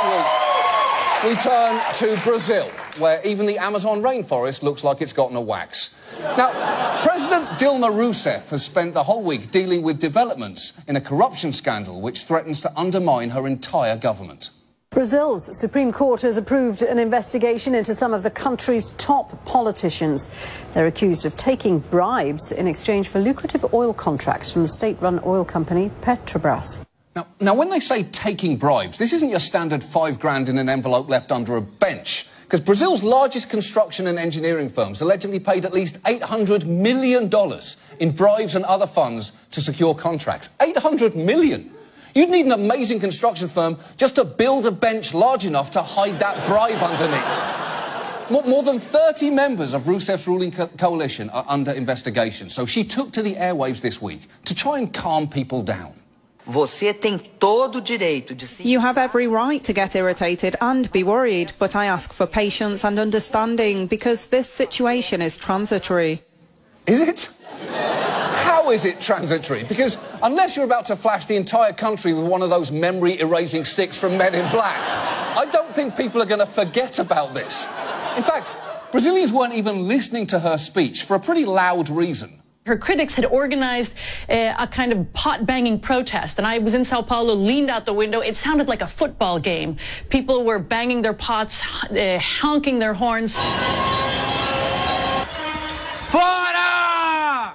week, we turn to Brazil, where even the Amazon rainforest looks like it's gotten a wax. Now, President Dilma Rousseff has spent the whole week dealing with developments in a corruption scandal which threatens to undermine her entire government. Brazil's Supreme Court has approved an investigation into some of the country's top politicians. They're accused of taking bribes in exchange for lucrative oil contracts from the state-run oil company Petrobras. Now, when they say taking bribes, this isn't your standard £5 in an envelope left under a bench. Because Brazil's largest construction and engineering firms allegedly paid at least $800 million in bribes and other funds to secure contracts. $800 million! You'd need an amazing construction firm just to build a bench large enough to hide that bribe underneath. More than 30 members of Rousseff's ruling coalition are under investigation, so she took to the airwaves this week to try and calm people down. You have every right to get irritated and be worried, but I ask for patience and understanding because this situation is transitory. Is it? How is it transitory? Because unless you're about to flash the entire country with one of those memory-erasing sticks from Men in Black, I don't think people are going to forget about this. In fact, Brazilians weren't even listening to her speech for a pretty loud reason. Her critics had organized a kind of pot-banging protest, and I was in Sao Paulo, leaned out the window. It sounded like a football game. People were banging their pots, honking their horns. Fora!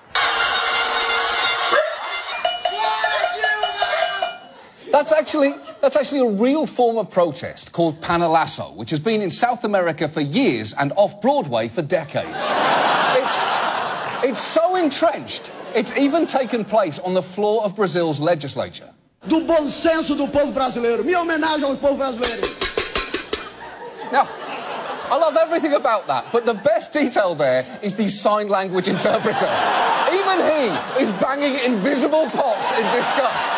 That's actually a real form of protest called panelazo, which has been in South America for years and off-Broadway for decades. It's so entrenched, it's even taken place on the floor of Brazil's legislature. Do bom senso do povo brasileiro. Minha homenagem ao povo brasileiro. Now, I love everything about that, but the best detail there is the sign language interpreter. Even he is banging invisible pots in disgust.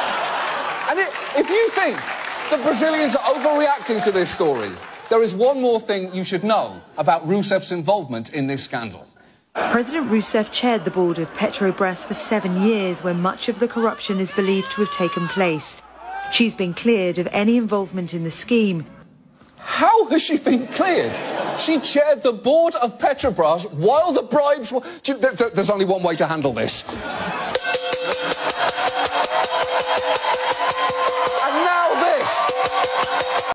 And if you think that Brazilians are overreacting to this story, there is one more thing you should know about Rousseff's involvement in this scandal. President Rousseff chaired the board of Petrobras for 7 years when much of the corruption is believed to have taken place. She's been cleared of any involvement in the scheme. How has she been cleared? She chaired the board of Petrobras while the bribes were... There's only one way to handle this. And now this.